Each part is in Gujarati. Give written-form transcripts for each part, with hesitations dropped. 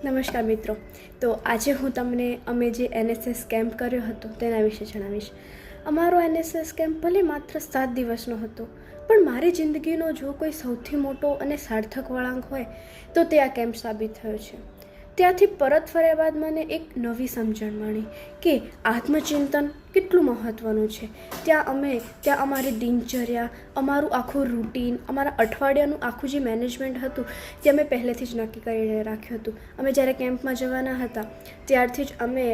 નમસ્કાર મિત્રો. તો આજે હું તમને અમે જે એનએસએસ કેમ્પ કર્યો હતો તેના વિશે જણાવીશ. અમારો એનએસએસ કેમ્પ ભલે માત્ર 7 દિવસનો હતો, પણ મારી જિંદગીનો જો કોઈ સૌથી મોટો અને સાર્થક વળાંક હોય તો તે આ કેમ્પ સાબિત થયો છે. ત્યાંથી પરત ફર્યા બાદ મને એક નવી સમજણ મળી કે આત્મચિંતન કેટલું મહત્ત્વનું છે. ત્યાં અમારી દિનચર્યા, અમારું આખું રૂટીન, અમારા અઠવાડિયાનું આખું જે મેનેજમેન્ટ હતું તે અમે પહેલેથી જ નક્કી કરીને રાખ્યું હતું. અમે જ્યારે કેમ્પમાં જવાના હતા ત્યારથી જ અમે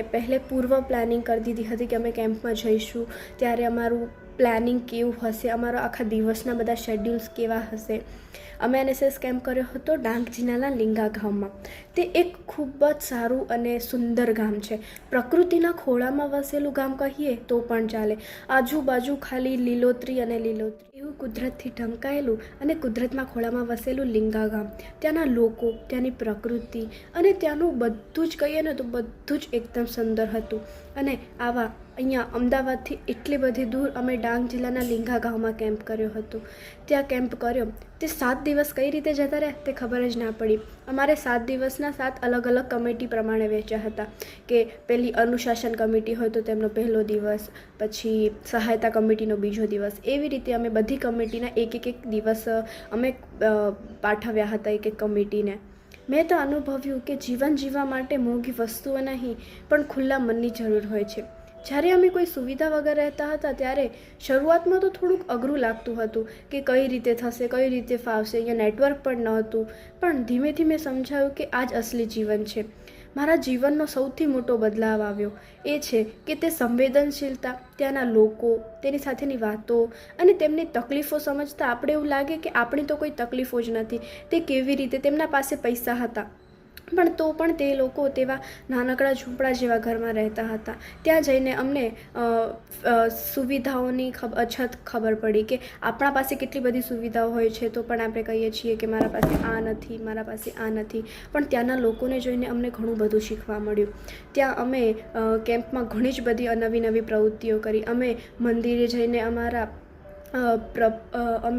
પૂર્વ પ્લાનિંગ કરી દીધી હતી કે અમે કેમ્પમાં જઈશું ત્યારે અમારું પ્લાનિંગ કેવું હશે, અમારા આખા દિવસના બધા શેડ્યુલ્સ કેવા હશે. અમે એનએસએસ કેમ્પ કર્યો હતો ડાંગ જિલ્લાના લિંગા ગામમાં. તે એક ખૂબ જ સારું અને સુંદર ગામ છે. પ્રકૃતિના ખોળામાં વસેલું ગામ કહીએ તો પણ ચાલે. આજુબાજુ ખાલી લીલોતરી અને લીલોતરી, એવું કુદરતથી ઢંકાયેલું અને કુદરતના ખોળામાં વસેલું લિંગા ગામ. ત્યાંના લોકો, ત્યાંની પ્રકૃતિ અને ત્યાંનું બધું જ કહીએ ને તો બધું જ એકદમ સુંદર હતું. અને અહીંયા અમદાવાદથી એટલી બધી દૂર અમે ડાંગ જિલ્લાના લિંગા ગામમાં કેમ્પ કર્યો હતો. ત્યાં કેમ્પ કર્યો તે 7 દિવસ કઈ રીતે જતા રહ્યા તે ખબર જ ના પડી. અમારે 7 દિવસના 7 અલગ અલગ કમિટી પ્રમાણે વહેંચ્યા હતા કે પહેલી અનુશાસન કમિટી હોય તો તેમનો પહેલો દિવસ, પછી સહાયતા કમિટીનો બીજો દિવસ, એવી રીતે અમે બધી કમિટીના એક દિવસ અમે પાઠવ્યા હતા એક કમિટીને. મેં તો અનુભવ્યું કે જીવન જીવવા માટે મોંઘી વસ્તુઓ નહીં પણ ખુલ્લા મનની જરૂર હોય છે. જ્યારે અમે કોઈ સુવિધા વગર રહેતા હતા ત્યારે શરૂઆતમાં તો થોડુંક અઘરું લાગતું હતું કે કઈ રીતે થશે, કઈ રીતે ફાવશે. અહીંયા નેટવર્ક પણ નહોતું, પણ ધીમે ધીમે સમજાયું કે આ જ અસલી જીવન છે. મારા જીવનનો સૌથી મોટો બદલાવ આવ્યો એ છે કે તે સંવેદનશીલતા, ત્યાંના લોકો, તેની સાથેની વાતો અને તેમની તકલીફો સમજતા આપણે એવું લાગે કે આપણી તો કોઈ તકલીફો જ નથી. તે કેવી રીતે, તેમના પાસે પૈસા હતા પણ તો પણ તે લોકો તેવા નાનકડા ઝૂંપડા જેવા ઘરમાં રહેતા હતા. ત્યાં જઈને અમને સુવિધાઓની અછત ખબર પડી કે આપણા પાસે કેટલી બધી સુવિધાઓ હોય છે તો પણ આપણે કહીએ છીએ કે મારા પાસે આ નથી, મારા પાસે આ નથી. પણ ત્યાંના લોકોને જોઈને અમને ઘણું બધું શીખવા મળ્યું. ત્યાં અમે કેમ્પમાં ઘણી જ બધી નવી પ્રવૃત્તિઓ કરી. અમે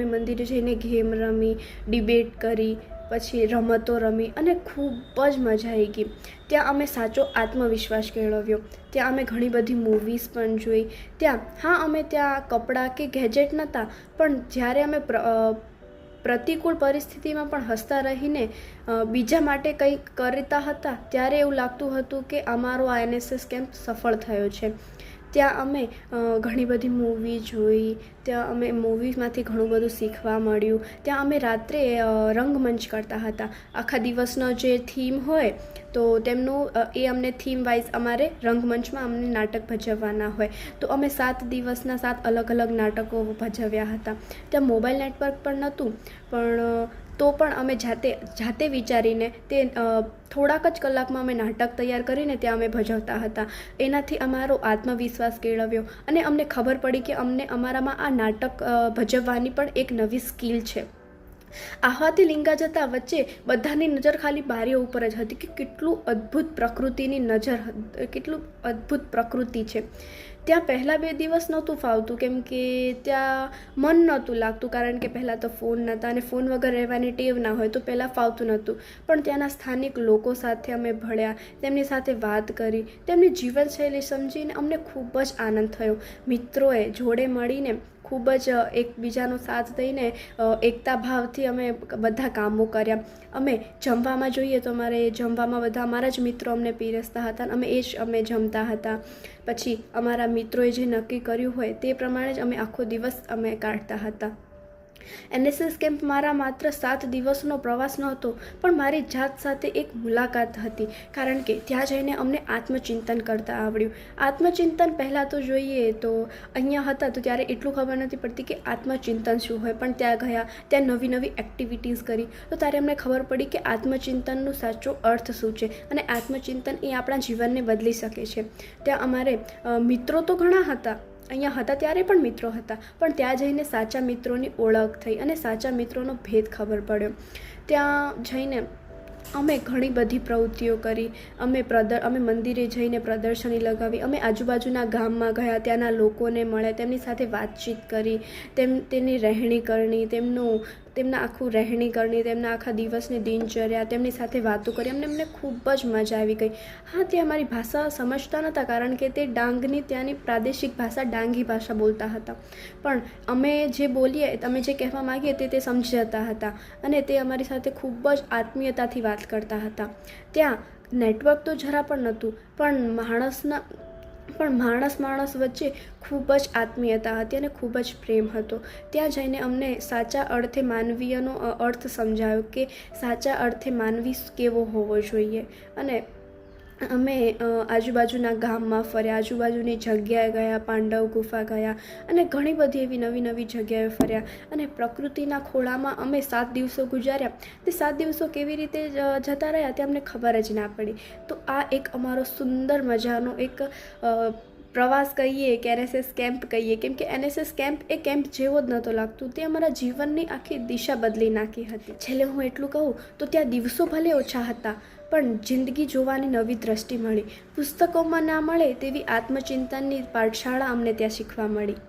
મંદિરે જઈને ગેમ રમી, ડિબેટ કરી, પછી રમતો રમી અને ખૂબ જ મજા આવી ગઈ. ત્યાં અમે સાચો આત્મવિશ્વાસ કેળવ્યો. ત્યાં અમે ઘણી બધી મૂવીઝ પણ જોઈ. અમે ત્યાં કપડાં કે ગેજેટ નહોતા, પણ જ્યારે અમે પ્રતિકૂળ પરિસ્થિતિમાં પણ હસતા રહીને બીજા માટે કંઈક કરતા હતા ત્યારે એવું લાગતું હતું કે અમારો આ એનએસએસ કેમ્પ સફળ થયો છે. ત્યાં અમે ઘણી બધી મૂવી જોઈ. ત્યાં અમે મૂવીમાંથી ઘણું બધું શીખવા મળ્યું. ત્યાં અમે રાત્રે રંગમંચ કરતા હતા. આખા દિવસનો જે થીમ હોય તો તેમનું અમને થીમ વાઇઝ અમારે રંગમંચમાં અમને નાટક ભજવવાના હોય તો અમે 7 દિવસના 7 અલગ અલગ નાટકો ભજવ્યા હતા. ત્યાં મોબાઈલ નેટવર્ક પણ નહોતું, પણ તો પણ અમે જાતે વિચારીને તે થોડાક જ કલાકમાં અમે નાટક તૈયાર કરીને ત્યાં અમે ભજવતા હતા. એનાથી અમારો આત્મવિશ્વાસ કેળવ્યો અને અમને ખબર પડી કે અમારામાં આ નાટક ભજવવાની પણ એક નવી સ્કિલ છે. આહવાથી લિંગા જતા વચ્ચે બધાની નજર ખાલી બારીઓ ઉપર જ હતી કે કેટલું અદ્ભુત પ્રકૃતિ છે. ત્યાં પહેલાં 2 દિવસ નહોતું ફાવતું કેમ કે ત્યાં મન નહોતું લાગતું, કારણ કે પહેલાં તો ફોન નહોતા અને ફોન વગર રહેવાની ટેવ ના હોય તો પહેલાં ફાવતું નહોતું. પણ ત્યાંના સ્થાનિક લોકો સાથે અમે ભળ્યા, તેમની સાથે વાત કરી, તેમની જીવનશૈલી સમજીને અમને ખૂબ જ આનંદ થયો. મિત્રોએ જોડે મળીને ખૂબ જ એકબીજાનો સાથ દઈને એકતા ભાવથી અમે બધા કામો કર્યા. અમે જમવામાં જોઈએ તો જમવામાં બધા અમારા જ મિત્રો અમને પીરસતા હતા અને અમે જમતા હતા. પછી અમારા મિત્રોએ જે નક્કી કર્યું હોય તે પ્રમાણે જ અમે આખો દિવસ અમે કાઢતા હતા. એનએસએસ કેમ્પ મારા માત્ર 7 દિવસનો પ્રવાસ નહોતો પણ મારી જાત સાથે એક મુલાકાત હતી, કારણ કે ત્યાં જઈને અમને આત્મચિંતન કરતા આવડ્યું. આત્મચિંતન પહેલાં તો જોઈએ તો અહીંયા હતા તો ત્યારે એટલું ખબર નથી પડતી કે આત્મચિંતન શું હોય, પણ ત્યાં ગયા, ત્યાં નવી એક્ટિવિટીઝ કરી તો ત્યારે અમને ખબર પડી કે આત્મચિંતનનો સાચો અર્થ શું છે અને આત્મચિંતન એ આપણા જીવનને બદલી શકે છે. ત્યાં અમારે મિત્રો તો ઘણા હતા, અહીંયા હતા ત્યારે પણ મિત્રો હતા, પણ ત્યાં જઈને સાચા મિત્રોની ઓળખ થઈ અને સાચા મિત્રોનો ભેદ ખબર પડ્યો. ત્યાં જઈને અમે ઘણી બધી પ્રવૃત્તિઓ કરી. અમે મંદિરે જઈને પ્રદર્શની લગાવી, અમે આજુબાજુના ગામમાં ગયા, ત્યાંના લોકોને મળ્યા, તેમની સાથે વાતચીત કરી, તેની રહેણી કરણી, તેમના આખું રહેણી કરણી, તેમના આખા દિવસની દિનચર્યા, તેમની સાથે વાતો કરી અમને ખૂબ જ મજા આવી ગઈ. હા, તે અમારી ભાષા સમજતા નહોતા કારણ કે તે ડાંગની ત્યાંની પ્રાદેશિક ભાષા ડાંગી ભાષા બોલતા હતા, પણ અમે જે બોલીએ, અમે જે કહેવા માગીએ તે સમજી જતા હતા અને તે અમારી સાથે ખૂબ જ આત્મીયતાથી વાત કરતા હતા. ત્યાં નેટવર્ક તો જરા પણ નહોતું, પણ માણસ વચ્ચે ખૂબ જ આત્મીયતા હતી અને ખૂબ જ પ્રેમ હતો. ત્યાં જઈને અમને સાચા અર્થે માનવીયનો અર્થ સમજાયો કે સાચા અર્થે માનવી કેવો હોવો જોઈએ. અને અમે આજુબાજુના ગામમાં ફર્યા, આજુબાજુની જગ્યાએ ગયા, પાંડવ ગુફા ગયા અને ઘણી બધી એવી નવી જગ્યાએ ફર્યા અને પ્રકૃતિના ખોળામાં અમે 7 દિવસો ગુજાર્યા. તે 7 દિવસો કેવી રીતે જતા રહ્યા તે અમને ખબર જ ના પડી. તો આ એક અમારો સુંદર મજાનો એક પ્રવાસ કહીએ કે NSS કેમ્પ કહીએ, કેમ કે NSS કેમ્પ એ કેમ્પ જેવો જ નહોતો લાગતું, તે અમારા જીવનની આખી દિશા બદલી નાખી હતી. છેલ્લે હું એટલું કહું તો ત્યાં દિવસો ભલે ઓછા હતા, પણ જિંદગી જોવાની નવી દ્રષ્ટિ મળી. પુસ્તકોમાં ના મળે તેવી આત્મચિંતનની પાઠશાળા અમને ત્યાં શીખવા મળી.